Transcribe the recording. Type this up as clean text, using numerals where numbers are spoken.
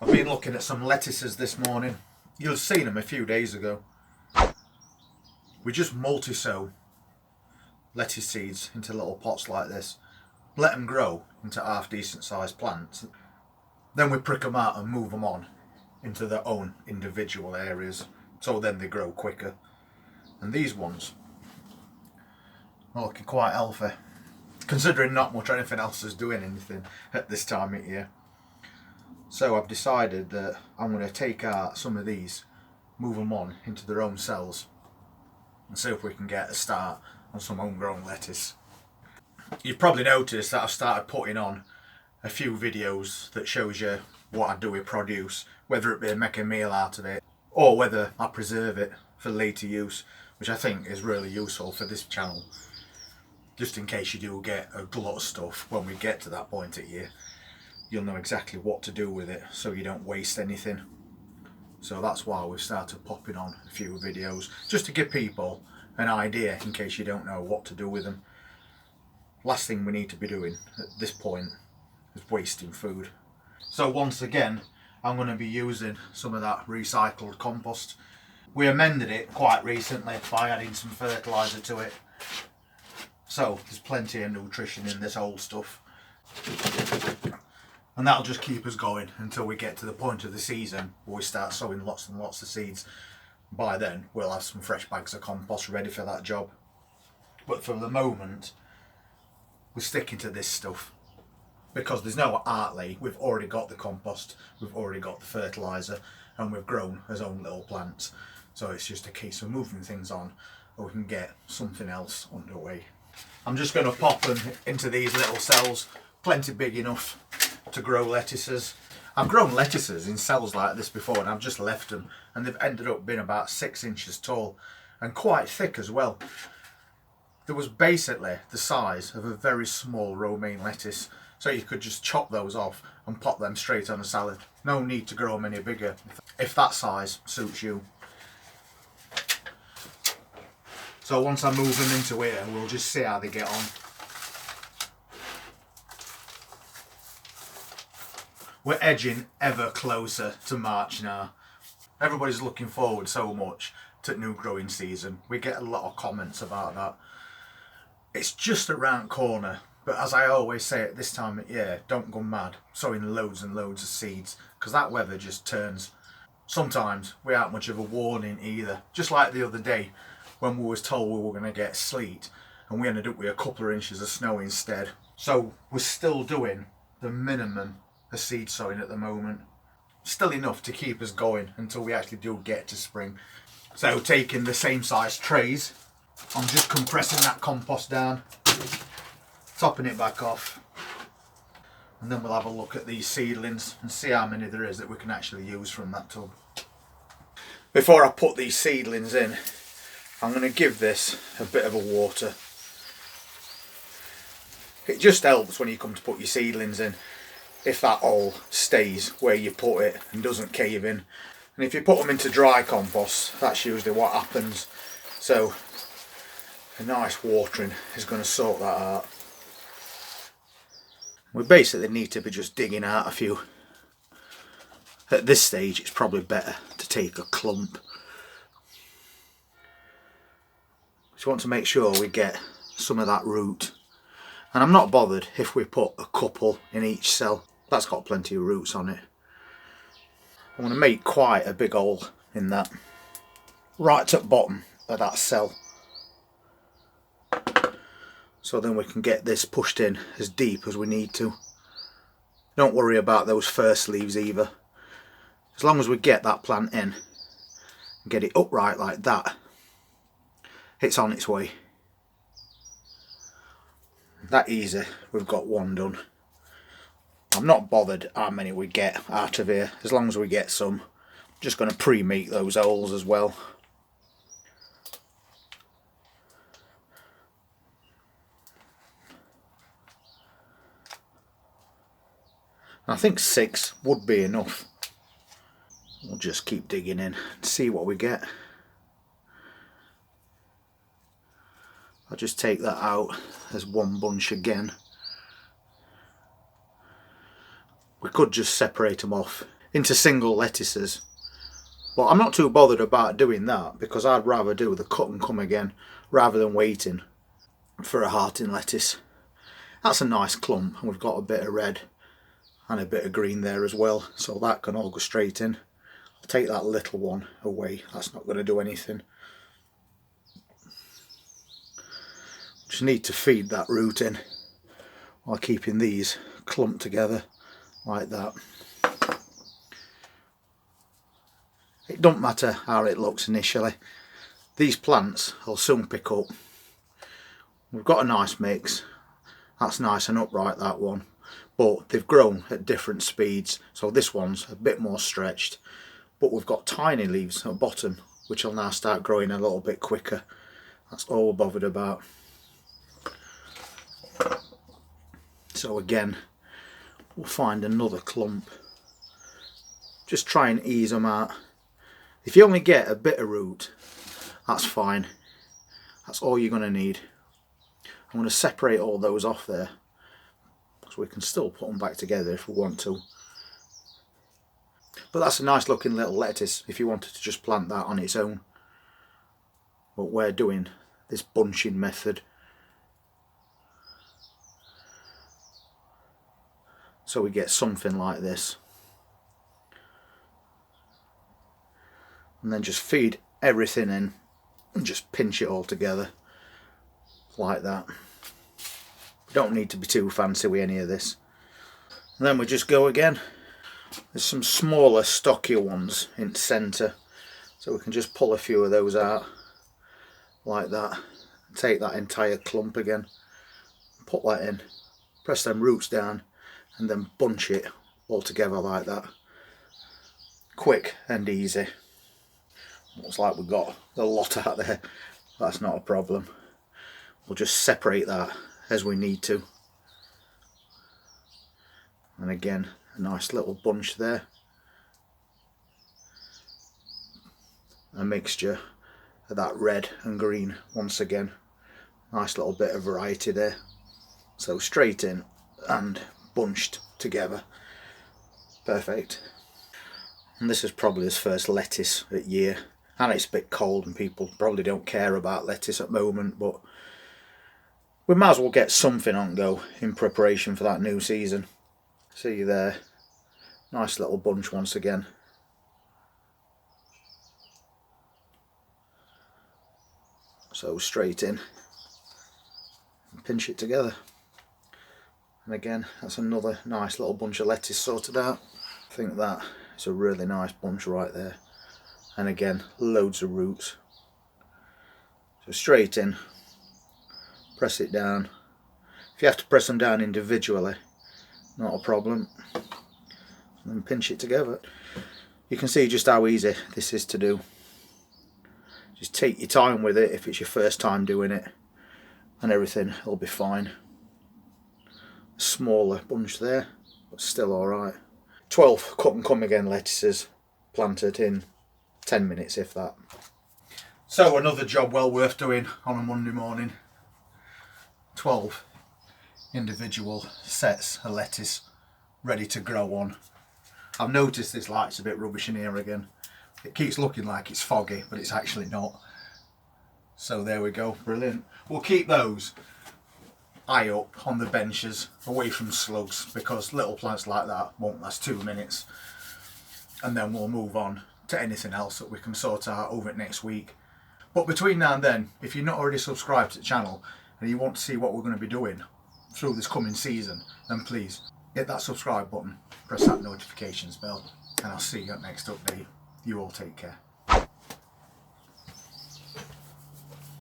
I've been looking at some lettuces this morning. You'll have seen them a few days ago. We just multi-sow lettuce seeds into little pots like this. Let them grow into half decent sized plants. Then we prick them out and move them on into their own individual areas. So then they grow quicker. And these ones are looking quite healthy, considering not much anything else is doing anything at this time of year. So I've decided that I'm going to take out some of these, move them on into their own cells, and see if we can get a start on some homegrown lettuce. You've probably noticed that I've started putting on a few videos that shows you what I do with produce, whether it be make a meal out of it or whether I preserve it for later use, which I think is really useful for this channel, just in case you do get a glut of stuff when we get to that point of year. You'll know exactly what to do with it so you don't waste anything. So that's why we've started popping on a few videos, just to give people an idea in case you don't know what to do with them. Last thing we need to be doing at this point is wasting food. So once again, I'm going to be using some of that recycled compost. We amended it quite recently by adding some fertiliser to it. So there's plenty of nutrition in this old stuff. And that'll just keep us going until we get to the point of the season where we start sowing lots and lots of seeds. By then we'll have some fresh bags of compost ready for that job. But for the moment we're sticking to this stuff because there's no outlay. We've already got the compost, we've already got the fertiliser, and we've grown our own little plants. So it's just a case of moving things on or we can get something else underway. I'm just going to pop them into these little cells, plenty big enough to grow lettuces. I've grown lettuces in cells like this before and I've just left them and they've ended up being about 6 inches tall and quite thick as well. There was basically the size of a very small romaine lettuce, so you could just chop those off and pop them straight on a salad. No need to grow them any bigger if that size suits you. So once I move them into here, we'll just see how they get on. We're edging ever closer to March now. Everybody's looking forward so much to new growing season. We get a lot of comments about that. It's just around the corner, but as I always say at this time of year, don't go mad sowing loads and loads of seeds, because that weather just turns. Sometimes we aren't much of a warning either. Just like the other day when we was told we were going to get sleet and we ended up with a couple of inches of snow instead. So we're still doing the minimum of seed sowing at the moment. Still enough to keep us going until we actually do get to spring. So taking the same size trays, I'm just compressing that compost down, topping it back off, and then we'll have a look at these seedlings and see how many there is that we can actually use from that tub. Before I put these seedlings in, I'm going to give this a bit of a water. It just helps when you come to put your seedlings in if that all stays where you put it and doesn't cave in. And if you put them into dry compost, that's usually what happens. So a nice watering is going to sort that out. We basically need to be just digging out a few. At this stage it's probably better to take a clump. Just want to make sure we get some of that root. And I'm not bothered if we put a couple in each cell. That's got plenty of roots on it. I want to make quite a big hole in that, right at the bottom of that cell. So then we can get this pushed in as deep as we need to. Don't worry about those first leaves either. As long as we get that plant in and get it upright like that, it's on its way. That easy, we've got one done. I'm not bothered how many we get out of here, as long as we get some. I'm just going to pre-make those holes as well. I think 6 would be enough. We'll just keep digging in and see what we get. I'll just take that out as one bunch again. We could just separate them off into single lettuces. But I'm not too bothered about doing that because I'd rather do the cut and come again rather than waiting for a hearting lettuce. That's a nice clump, and we've got a bit of red and a bit of green there as well, so that can all go straight in. I'll take that little one away, that's not going to do anything. Just need to feed that root in while keeping these clumped together like that. It don't matter how it looks initially, these plants will soon pick up. We've got a nice mix, that's nice and upright, that one, but they've grown at different speeds, so this one's a bit more stretched, but we've got tiny leaves at the bottom which will now start growing a little bit quicker. That's all we're bothered about. So again, we'll find another clump, just try and ease them out. If you only get a bit of root, that's fine, that's all you're going to need. I'm going to separate all those off there so we can still put them back together if we want to. But that's a nice looking little lettuce if you wanted to just plant that on its own. But we're doing this bunching method, so we get something like this. And then just feed everything in and just pinch it all together like that. We don't need to be too fancy with any of this. And then we just go again. There's some smaller, stockier ones in the centre, so we can just pull a few of those out like that. Take that entire clump again, put that in, press them roots down, and then bunch it all together like that. Quick and easy. Looks like we've got a lot out there. That's not a problem. We'll just separate that as we need to. And again, a nice little bunch there. A mixture of that red and green once again. Nice little bit of variety there. So straight in and bunched together. Perfect. And this is probably his first lettuce at year. And it's a bit cold and people probably don't care about lettuce at the moment, but we might as well get something on go in preparation for that new season. See you there. Nice little bunch once again. So straight in and pinch it together. And again, that's another nice little bunch of lettuce sorted out. I think that is a really nice bunch right there. And again, loads of roots. So straight in, press it down. If you have to press them down individually, not a problem. And then pinch it together. You can see just how easy this is to do. Just take your time with it if it's your first time doing it, and everything will be fine. A smaller bunch there, but still alright. 12 cut and come again lettuces planted in 10 minutes, if that. So another job well worth doing on a Monday morning. 12 individual sets of lettuce ready to grow on. I've noticed this light's a bit rubbish in here again. It keeps looking like it's foggy, but it's actually not. So there we go, brilliant. We'll keep those high up on the benches away from slugs, because little plants like that won't last 2 minutes. And then we'll move on to anything else that we can sort out over it next week. But between now and then, if you're not already subscribed to the channel and you want to see what we're going to be doing through this coming season, then please hit that subscribe button, press that notifications bell, and I'll see you at next update. You all take care.